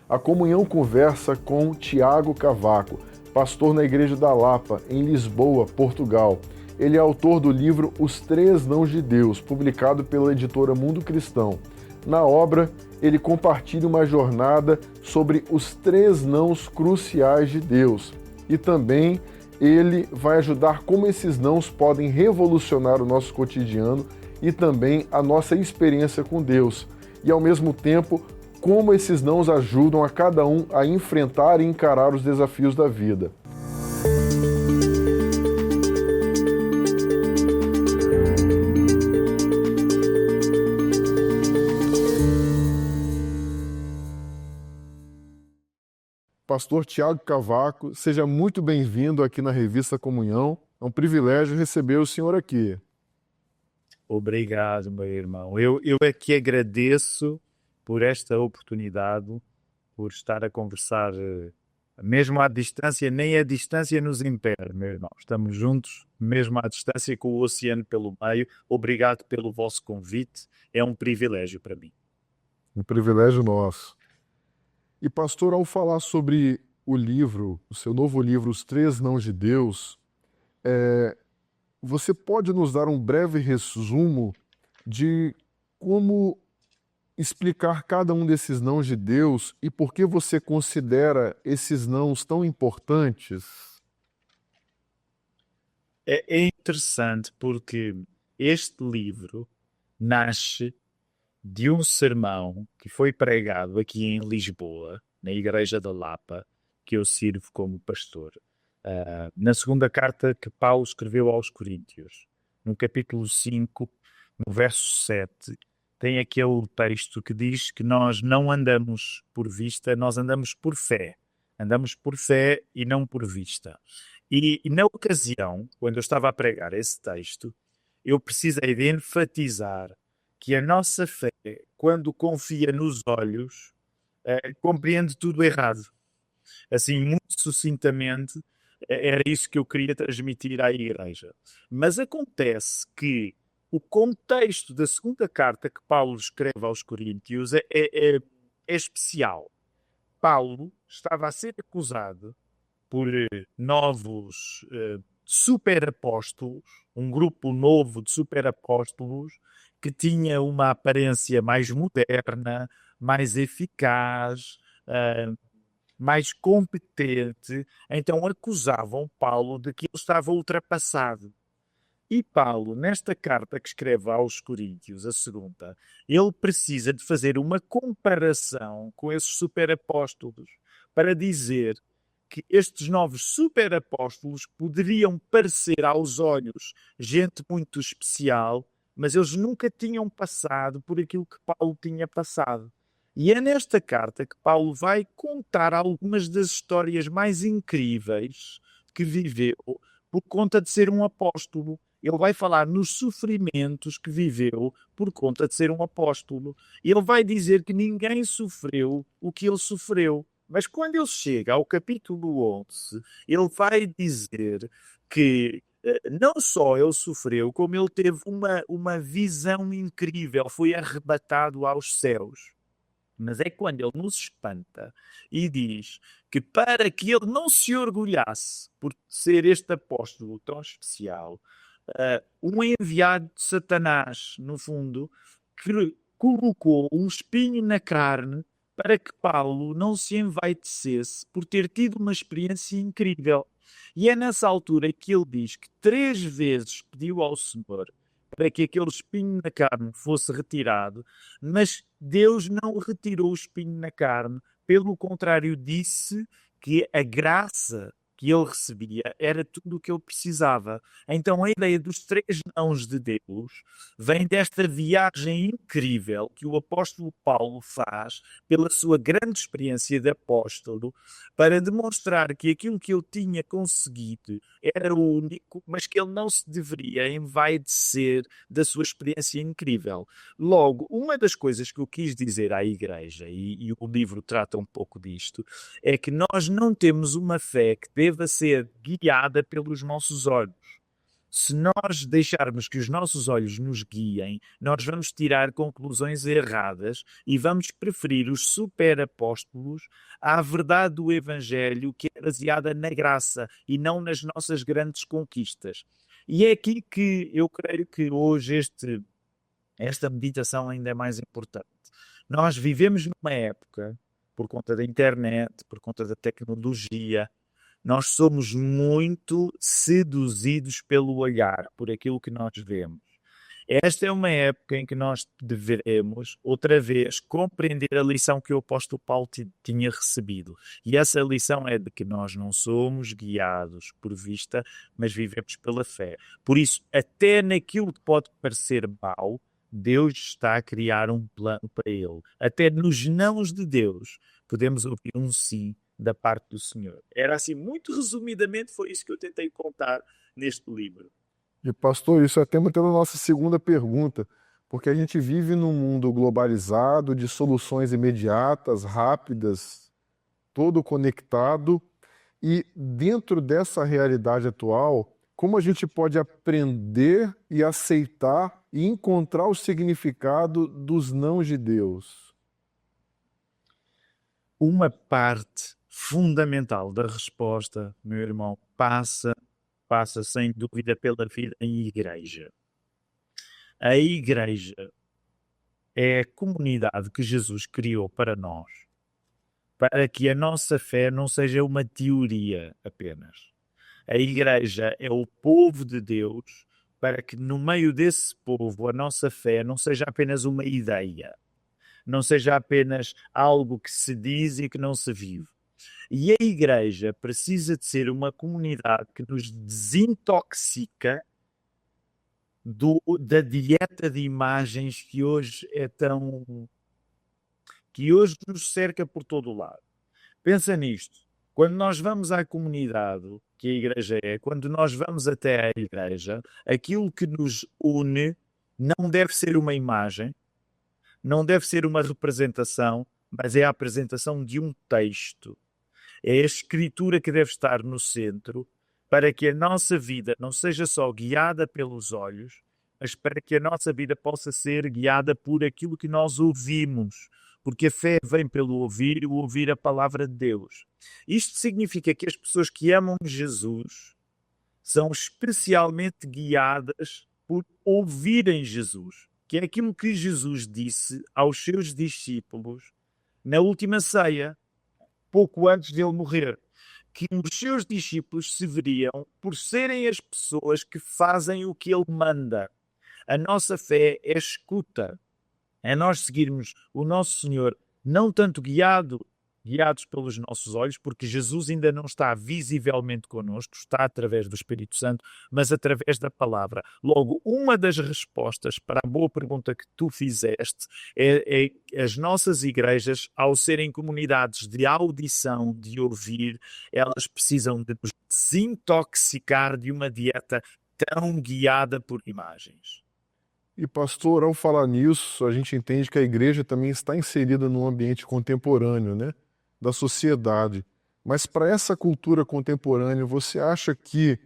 A Comunhão conversa com Tiago Cavaco, pastor na Igreja da Lapa, em Lisboa, Portugal. Ele é autor do livro Os Três Nãos de Deus, publicado pela editora Mundo Cristão. Na obra, ele compartilha uma jornada sobre os três nãos cruciais de Deus. E também ele vai ajudar como esses nãos podem revolucionar o nosso cotidiano e também a nossa experiência com Deus. E ao mesmo tempo, como esses nãos ajudam a cada um a enfrentar e encarar os desafios da vida. Pastor Tiago Cavaco, seja muito bem-vindo aqui na Revista Comunhão. É um privilégio receber o senhor aqui. Obrigado, meu irmão. Eu é que agradeço por esta oportunidade, por estar a conversar, mesmo à distância. Nem a distância nos impede, meu irmão. Estamos juntos, mesmo à distância, com o oceano pelo meio. Obrigado pelo vosso convite. É um privilégio para mim. Um privilégio nosso. E, pastor, ao falar sobre o livro, o seu novo livro, Os Três Nãos de Deus, você pode nos dar um breve resumo de como explicar cada um desses nãos de Deus e por que você considera esses nãos tão importantes? É interessante porque este livro nasce de um sermão que foi pregado aqui em Lisboa, na Igreja da Lapa, que eu sirvo como pastor, na segunda carta que Paulo escreveu aos Coríntios. No capítulo 5, no verso 7, tem aquele texto que diz que nós não andamos por vista, nós andamos por fé. Andamos por fé e não por vista. E na ocasião, quando eu estava a pregar esse texto, eu precisei de enfatizar que a nossa fé, quando confia nos olhos, compreende tudo errado. Assim, muito sucintamente, era isso que eu queria transmitir à igreja. Mas acontece que o contexto da segunda carta que Paulo escreve aos Coríntios é especial. Paulo estava a ser acusado por novos superapóstolos, um grupo novo de superapóstolos que tinha uma aparência mais moderna, mais eficaz, mais competente. Então acusavam Paulo de que ele estava ultrapassado. E Paulo, nesta carta que escreve aos Coríntios, a segunda, ele precisa de fazer uma comparação com esses superapóstolos para dizer que estes novos superapóstolos poderiam parecer aos olhos gente muito especial, mas eles nunca tinham passado por aquilo que Paulo tinha passado. E é nesta carta que Paulo vai contar algumas das histórias mais incríveis que viveu por conta de ser um apóstolo. Ele vai falar nos sofrimentos que viveu por conta de ser um apóstolo. Ele vai dizer que ninguém sofreu o que ele sofreu. Mas quando ele chega ao capítulo 11, ele vai dizer que não só ele sofreu, como ele teve uma visão incrível, foi arrebatado aos céus. Mas é quando ele nos espanta e diz que para que ele não se orgulhasse por ser este apóstolo tão especial, um enviado de Satanás, no fundo, que colocou um espinho na carne para que Paulo não se envaidecesse por ter tido uma experiência incrível. E é nessa altura que ele diz que 3 vezes pediu ao Senhor para que aquele espinho na carne fosse retirado, mas Deus não retirou o espinho na carne, pelo contrário, disse que a graça que ele recebia era tudo o que ele precisava. Então a ideia dos 3 nãos de Deus vem desta viagem incrível que o apóstolo Paulo faz pela sua grande experiência de apóstolo para demonstrar que aquilo que ele tinha conseguido era o único, mas que ele não se deveria envaidecer da sua experiência incrível. Logo, uma das coisas que eu quis dizer à igreja, e o livro trata um pouco disto, é que nós não temos uma fé que deva ser guiada pelos nossos olhos. Se nós deixarmos que os nossos olhos nos guiem, nós vamos tirar conclusões erradas e vamos preferir os superapóstolos à verdade do Evangelho, que é baseada na graça e não nas nossas grandes conquistas. E é aqui que eu creio que hoje esta meditação ainda é mais importante. Nós vivemos numa época, por conta da internet, por conta da tecnologia, nós somos muito seduzidos pelo olhar, por aquilo que nós vemos. Esta é uma época em que nós devemos, outra vez, compreender a lição que o apóstolo Paulo tinha recebido. E essa lição é de que nós não somos guiados por vista, mas vivemos pela fé. Por isso, até naquilo que pode parecer mau, Deus está a criar um plano para ele. Até nos nãos de Deus, podemos ouvir um sim da parte do Senhor. Era assim, muito resumidamente, foi isso que eu tentei contar neste livro. E pastor, isso é tema até da nossa segunda pergunta, porque a gente vive num mundo globalizado, de soluções imediatas, rápidas, todo conectado, e dentro dessa realidade atual, como a gente pode aprender e aceitar e encontrar o significado dos nãos de Deus? Uma parte fundamental da resposta, meu irmão, passa sem dúvida pela vida em igreja. A igreja é a comunidade que Jesus criou para nós, para que a nossa fé não seja uma teoria apenas. A igreja é o povo de Deus, para que no meio desse povo a nossa fé não seja apenas uma ideia, não seja apenas algo que se diz e que não se vive. E a igreja precisa de ser uma comunidade que nos desintoxica da dieta de imagens que hoje que hoje nos cerca por todo o lado. Pensa nisto. Quando nós vamos à comunidade, que a igreja é, quando nós vamos até à igreja, aquilo que nos une não deve ser uma imagem, não deve ser uma representação, mas é a apresentação de um texto. É a escritura que deve estar no centro, para que a nossa vida não seja só guiada pelos olhos, mas para que a nossa vida possa ser guiada por aquilo que nós ouvimos. Porque a fé vem pelo ouvir e o ouvir a palavra de Deus. Isto significa que as pessoas que amam Jesus são especialmente guiadas por ouvirem Jesus, que é aquilo que Jesus disse aos seus discípulos na última ceia, pouco antes de ele morrer, que os seus discípulos se veriam por serem as pessoas que fazem o que ele manda. A nossa fé é escuta. É nós seguirmos o nosso Senhor, não tanto guiados pelos nossos olhos, porque Jesus ainda não está visivelmente connosco, está através do Espírito Santo, mas através da palavra. Logo, uma das respostas para a boa pergunta que tu fizeste é as nossas igrejas, ao serem comunidades de audição, de ouvir, elas precisam de nos desintoxicar de uma dieta tão guiada por imagens. E pastor, ao falar nisso, a gente entende que a igreja também está inserida num ambiente contemporâneo, né, da sociedade. Mas para essa cultura contemporânea, você acha que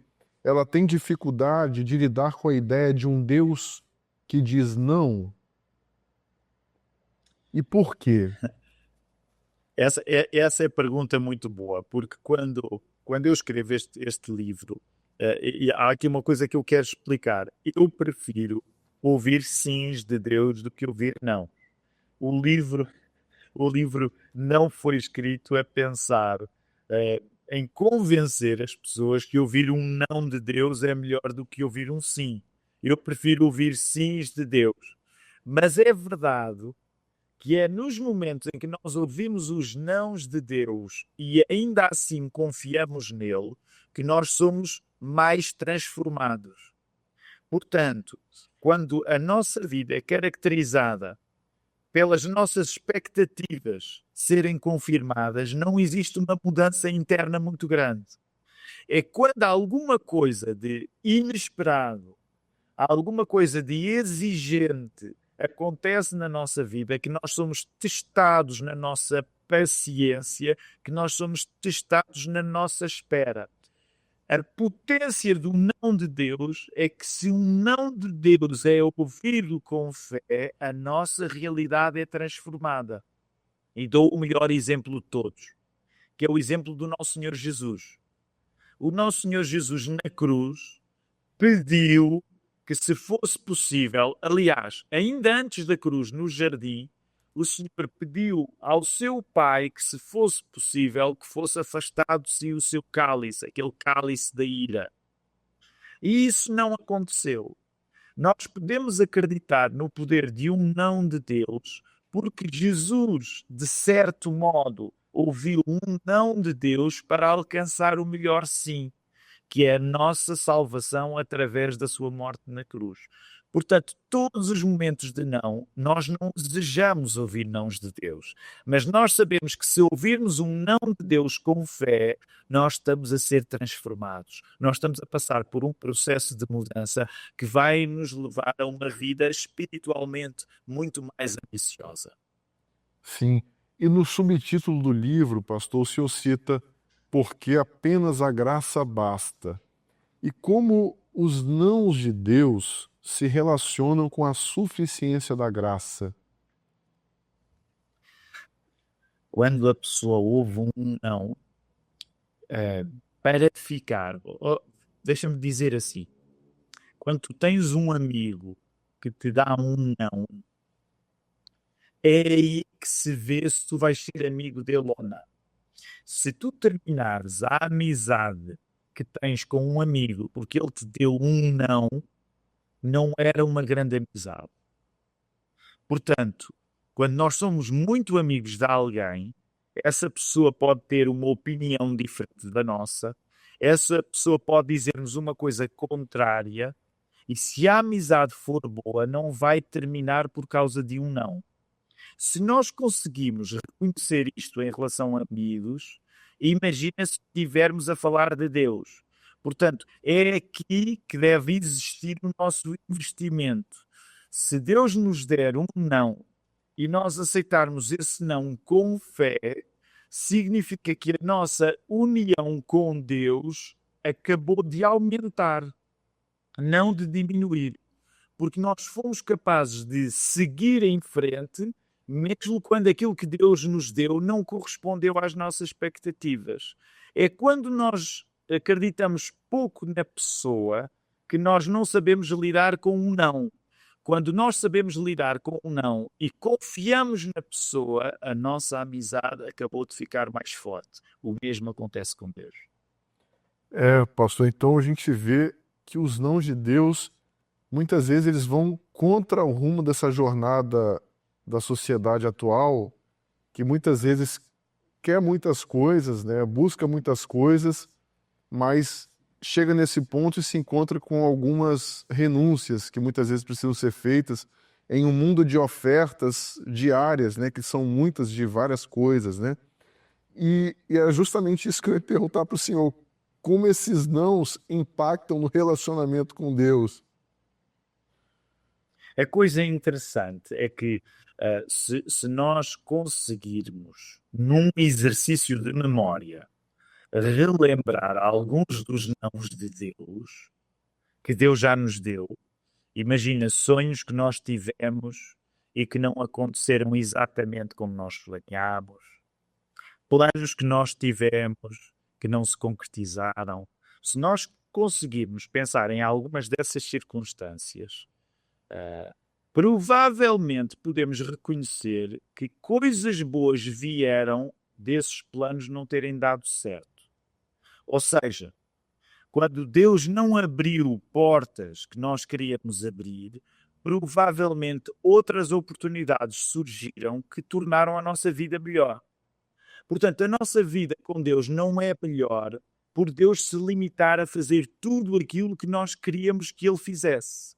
ela tem dificuldade de lidar com a ideia de um Deus que diz não? E por quê? Essa é a pergunta muito boa, porque quando eu escrevo este livro, e há aqui uma coisa que eu quero explicar. Eu prefiro ouvir sims de Deus do que ouvir não. O livro não foi escrito a pensar em convencer as pessoas que ouvir um não de Deus é melhor do que ouvir um sim. Eu prefiro ouvir sims de Deus. Mas é verdade que é nos momentos em que nós ouvimos os nãos de Deus e ainda assim confiamos nele, que nós somos mais transformados. Portanto, quando a nossa vida é caracterizada pelas nossas expectativas serem confirmadas, não existe uma mudança interna muito grande. É quando há alguma coisa de inesperado, alguma coisa de exigente acontece na nossa vida, que nós somos testados na nossa paciência, que nós somos testados na nossa espera. A potência do não de Deus é que se o não de Deus é ouvido com fé, a nossa realidade é transformada. E dou o melhor exemplo de todos, que é o exemplo do nosso Senhor Jesus. O nosso Senhor Jesus na cruz pediu que, se fosse possível, aliás, ainda antes da cruz, no jardim, o Senhor pediu ao seu Pai que, se fosse possível, que fosse afastado de si o seu cálice, aquele cálice da ira. E isso não aconteceu. Nós podemos acreditar no poder de um não de Deus, porque Jesus, de certo modo, ouviu um não de Deus para alcançar o melhor sim, que é a nossa salvação através da sua morte na cruz. Portanto, todos os momentos de não, nós não desejamos ouvir nãos de Deus, mas nós sabemos que se ouvirmos um não de Deus com fé, nós estamos a ser transformados. Nós estamos a passar por um processo de mudança que vai nos levar a uma vida espiritualmente muito mais ambiciosa. Sim. E no subtítulo do livro, pastor, o senhor cita "Porque apenas a graça basta". E como os nãos de Deus se relacionam com a suficiência da graça? Quando a pessoa ouve um não, para ficar, deixa-me dizer assim, quando tu tens um amigo que te dá um não, é aí que se vê se tu vais ser amigo dele ou não. Se tu terminares a amizade que tens com um amigo porque ele te deu um não, não era uma grande amizade. Portanto, quando nós somos muito amigos de alguém, essa pessoa pode ter uma opinião diferente da nossa, essa pessoa pode dizer-nos uma coisa contrária, e se a amizade for boa, não vai terminar por causa de um não. Se nós conseguimos reconhecer isto em relação a amigos, imagina se estivermos a falar de Deus. Portanto, é aqui que deve existir o nosso investimento. Se Deus nos der um não e nós aceitarmos esse não com fé, significa que a nossa união com Deus acabou de aumentar, não de diminuir. Porque nós fomos capazes de seguir em frente, mesmo quando aquilo que Deus nos deu não correspondeu às nossas expectativas. É quando nós acreditamos pouco na pessoa que nós não sabemos lidar com um não. Quando nós sabemos lidar com um não e confiamos na pessoa, a nossa amizade acabou de ficar mais forte. O mesmo acontece com Deus. Pastor, então a gente vê que os nãos de Deus, muitas vezes eles vão contra o rumo dessa jornada da sociedade atual, que muitas vezes quer muitas coisas, né? Busca muitas coisas, mas chega nesse ponto e se encontra com algumas renúncias que muitas vezes precisam ser feitas em um mundo de ofertas diárias, né? Que são muitas, de várias coisas, né? E é justamente isso que eu ia perguntar para o senhor. Como esses nãos impactam no relacionamento com Deus? A coisa interessante é que se nós conseguirmos, num exercício de memória, relembrar alguns dos nãos de Deus, que Deus já nos deu, imagina sonhos que nós tivemos e que não aconteceram exatamente como nós planeámos, planos que nós tivemos que não se concretizaram. Se nós conseguirmos pensar em algumas dessas circunstâncias, provavelmente podemos reconhecer que coisas boas vieram desses planos não terem dado certo. Ou seja, quando Deus não abriu portas que nós queríamos abrir, provavelmente outras oportunidades surgiram que tornaram a nossa vida melhor. Portanto, a nossa vida com Deus não é melhor por Deus se limitar a fazer tudo aquilo que nós queríamos que Ele fizesse.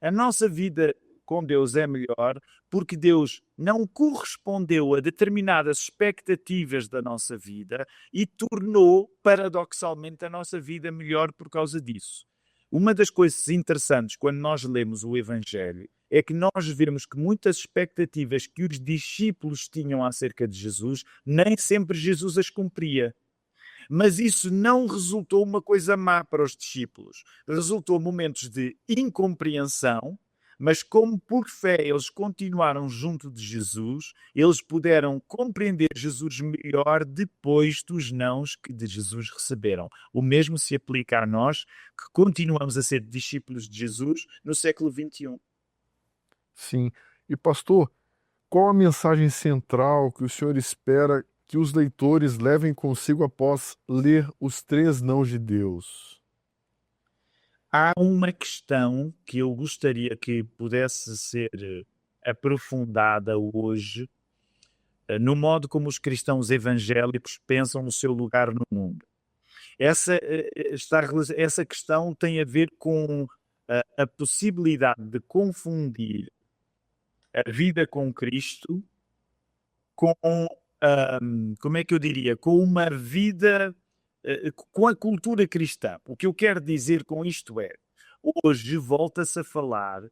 A nossa vida com Deus é melhor porque Deus não correspondeu a determinadas expectativas da nossa vida e tornou, paradoxalmente, a nossa vida melhor por causa disso. Uma das coisas interessantes quando nós lemos o Evangelho é que nós vemos que muitas expectativas que os discípulos tinham acerca de Jesus, nem sempre Jesus as cumpria. Mas isso não resultou uma coisa má para os discípulos. Resultou momentos de incompreensão, mas como por fé eles continuaram junto de Jesus, eles puderam compreender Jesus melhor depois dos nãos que de Jesus receberam. O mesmo se aplica a nós, que continuamos a ser discípulos de Jesus no século XXI. Sim. E pastor, qual a mensagem central que o senhor espera que os leitores levem consigo após ler os três nãos de Deus? Há uma questão que eu gostaria que pudesse ser aprofundada hoje, no modo como os cristãos evangélicos pensam no seu lugar no mundo. Essa questão tem a ver com a possibilidade de confundir a vida com Cristo com, como é que eu diria, com uma vida, com a cultura cristã. O que eu quero dizer com isto é, hoje volta-se a falar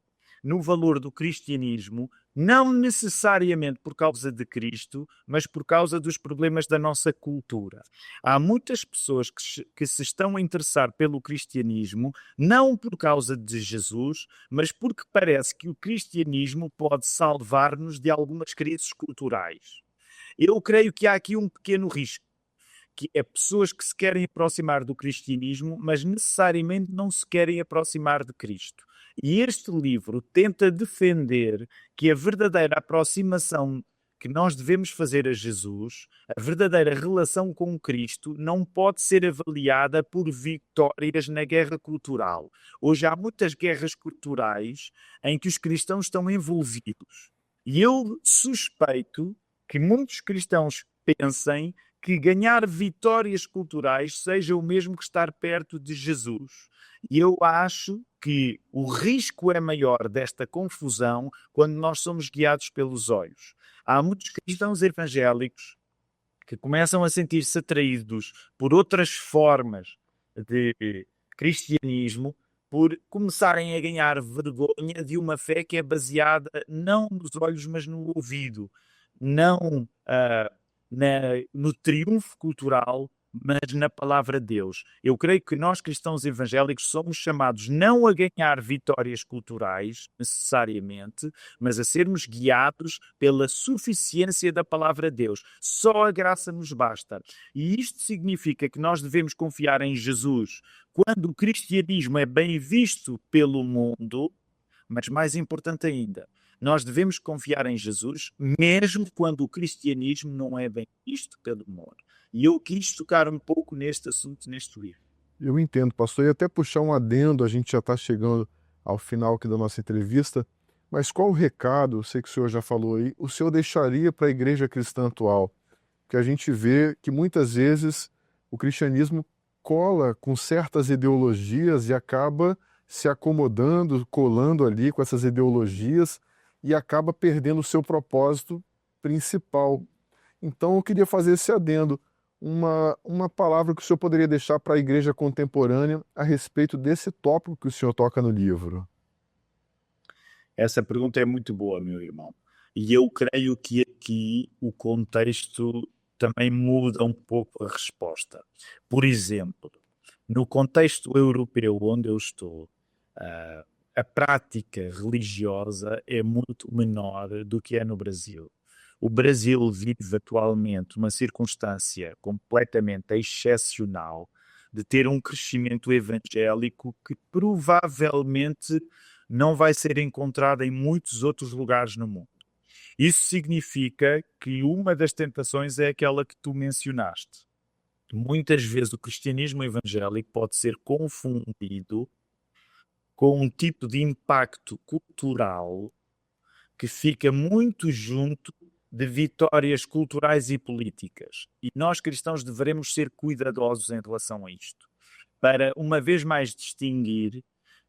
no valor do cristianismo, não necessariamente por causa de Cristo, mas por causa dos problemas da nossa cultura. Há muitas pessoas que se estão a interessar pelo cristianismo, não por causa de Jesus, mas porque parece que o cristianismo pode salvar-nos de algumas crises culturais. Eu creio que há aqui um pequeno risco, que é pessoas que se querem aproximar do cristianismo, mas necessariamente não se querem aproximar de Cristo. E este livro tenta defender que a verdadeira aproximação que nós devemos fazer a Jesus, a verdadeira relação com Cristo, não pode ser avaliada por vitórias na guerra cultural. Hoje há muitas guerras culturais em que os cristãos estão envolvidos. E eu suspeito que muitos cristãos pensem que ganhar vitórias culturais seja o mesmo que estar perto de Jesus. E eu acho que o risco é maior desta confusão quando nós somos guiados pelos olhos. Há muitos cristãos evangélicos que começam a sentir-se atraídos por outras formas de cristianismo, por começarem a ganhar vergonha de uma fé que é baseada não nos olhos, mas no ouvido, não no triunfo cultural, mas na palavra de Deus. Eu creio que nós, cristãos evangélicos, somos chamados não a ganhar vitórias culturais, necessariamente, mas a sermos guiados pela suficiência da palavra de Deus. Só a graça nos basta. E isto significa que nós devemos confiar em Jesus quando o cristianismo é bem visto pelo mundo, mas mais importante ainda, nós devemos confiar em Jesus, mesmo quando o cristianismo não é bem visto pelo mundo. E eu quis tocar um pouco neste assunto, neste livro. Eu entendo, pastor, e até puxar um adendo, a gente já está chegando ao final aqui da nossa entrevista, mas qual o recado, eu sei que o senhor já falou aí, o senhor deixaria para a igreja cristã atual? Porque a gente vê que muitas vezes o cristianismo cola com certas ideologias e acaba se acomodando, colando ali com essas ideologias e acaba perdendo o seu propósito principal. Então eu queria fazer esse adendo, uma palavra que o senhor poderia deixar para a igreja contemporânea a respeito desse tópico que o senhor toca no livro. Essa pergunta é muito boa, meu irmão. E eu creio que aqui o contexto também muda um pouco a resposta. Por exemplo, no contexto europeu onde eu estou, a prática religiosa é muito menor do que é no Brasil. O Brasil vive atualmente uma circunstância completamente excepcional de ter um crescimento evangélico que provavelmente não vai ser encontrado em muitos outros lugares no mundo. Isso significa que uma das tentações é aquela que tu mencionaste. Muitas vezes o cristianismo evangélico pode ser confundido com um tipo de impacto cultural que fica muito junto de vitórias culturais e políticas. E nós cristãos devemos ser cuidadosos em relação a isto, para uma vez mais distinguir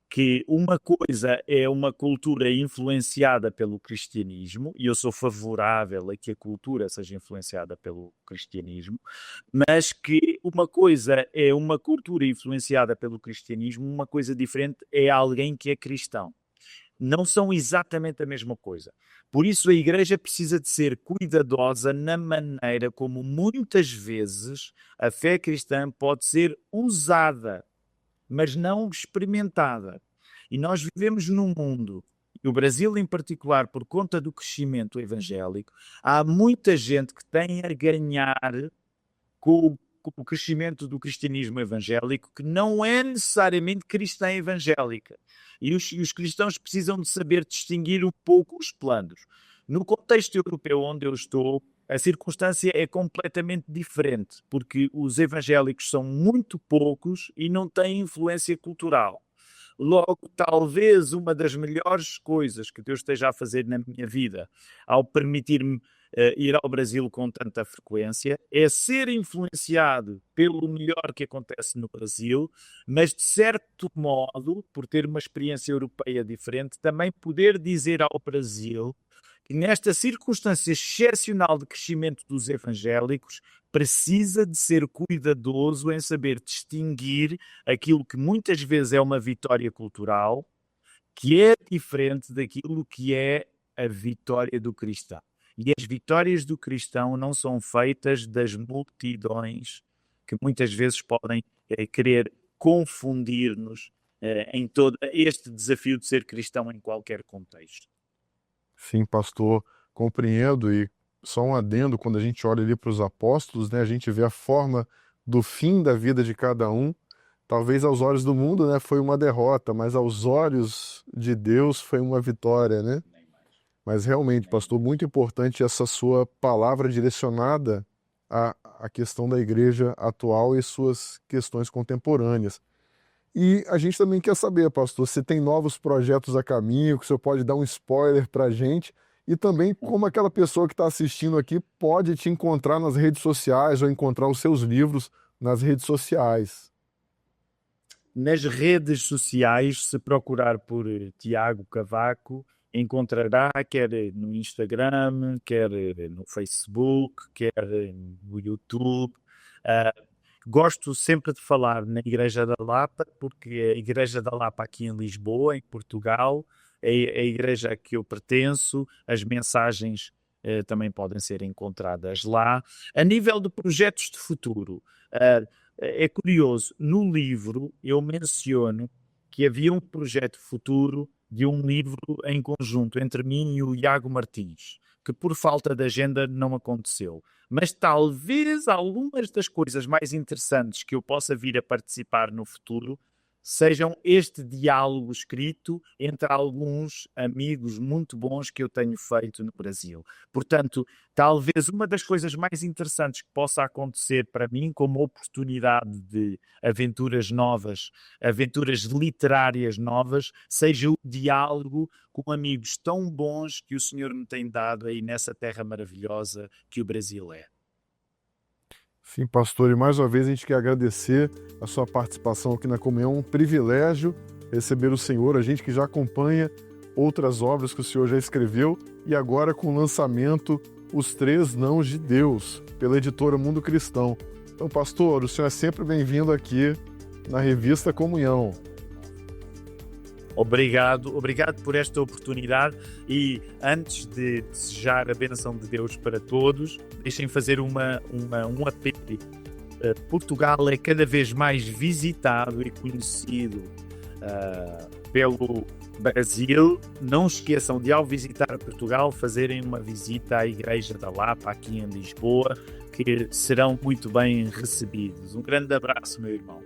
que uma coisa é uma cultura influenciada pelo cristianismo, e eu sou favorável a que a cultura seja influenciada pelo cristianismo, mas que uma coisa é uma cultura influenciada pelo cristianismo, uma coisa diferente é alguém que é cristão. não são exatamente a mesma coisa. Por isso a Igreja precisa de ser cuidadosa na maneira como muitas vezes a fé cristã pode ser usada, mas não experimentada. E nós vivemos num mundo, e o Brasil em particular, por conta do crescimento evangélico, há muita gente que tem a ganhar com o crescimento do cristianismo evangélico, que não é necessariamente cristã evangélica. E os cristãos precisam de saber distinguir um pouco os planos. No contexto europeu onde eu estou, a circunstância é completamente diferente, porque os evangélicos são muito poucos e não têm influência cultural. Logo, talvez uma das melhores coisas que Deus esteja a fazer na minha vida, ao permitir-me ir ao Brasil com tanta frequência, é ser influenciado pelo melhor que acontece no Brasil, mas de certo modo, por ter uma experiência europeia diferente, também poder dizer ao Brasil que nesta circunstância excepcional de crescimento dos evangélicos, precisa de ser cuidadoso em saber distinguir aquilo que muitas vezes é uma vitória cultural, que é diferente daquilo que é a vitória do cristão. E as vitórias do cristão não são feitas das multidões que muitas vezes podem querer confundir-nos em todo este desafio de ser cristão em qualquer contexto. Sim, pastor, compreendo. E só um adendo, quando a gente olha ali para os apóstolos, né, a gente vê a forma do fim da vida de cada um. Talvez aos olhos do mundo, né, foi uma derrota, mas aos olhos de Deus foi uma vitória, né? Mas realmente, pastor, muito importante essa sua palavra direcionada à questão da igreja atual e suas questões contemporâneas. E a gente também quer saber, pastor, se tem novos projetos a caminho, que o senhor pode dar um spoiler para a gente, e também como aquela pessoa que está assistindo aqui pode te encontrar nas redes sociais ou encontrar os seus livros nas redes sociais. Nas redes sociais, se procurar por Tiago Cavaco, encontrará, quer no Instagram, quer no Facebook, quer no YouTube. Gosto sempre de falar na Igreja da Lapa, porque a Igreja da Lapa aqui em Lisboa, em Portugal, é a igreja a que eu pertenço, as mensagens também podem ser encontradas lá. A nível de projetos de futuro, é curioso, no livro eu menciono que havia um projeto futuro de um livro em conjunto entre mim e o Iago Martins, que por falta de agenda não aconteceu. Mas talvez algumas das coisas mais interessantes que eu possa vir a participar no futuro sejam este diálogo escrito entre alguns amigos muito bons que eu tenho feito no Brasil. Portanto, talvez uma das coisas mais interessantes que possa acontecer para mim como oportunidade de aventuras novas, aventuras literárias novas, seja o diálogo com amigos tão bons que o Senhor me tem dado aí nessa terra maravilhosa que o Brasil é. Sim, pastor, e mais uma vez a gente quer agradecer a sua participação aqui na comunhão. Um privilégio receber o senhor, a gente que já acompanha outras obras que o senhor já escreveu e agora com o lançamento Os Três Nãos de Deus, pela editora Mundo Cristão. Então, pastor, o senhor é sempre bem-vindo aqui na revista Comunhão. Obrigado por esta oportunidade e antes de desejar a bênção de Deus para todos, deixem fazer um apelo. Portugal é cada vez mais visitado e conhecido pelo Brasil. Não esqueçam de, ao visitar Portugal, fazerem uma visita à Igreja da Lapa, aqui em Lisboa, que serão muito bem recebidos. Um grande abraço, meu irmão.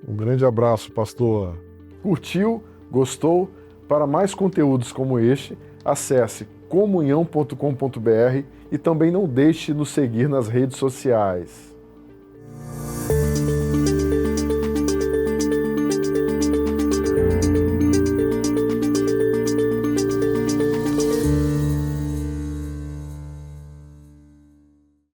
Um grande abraço, pastor. Curtiu? Gostou? Para mais conteúdos como este, acesse comunhão.com.br e também não deixe de nos seguir nas redes sociais.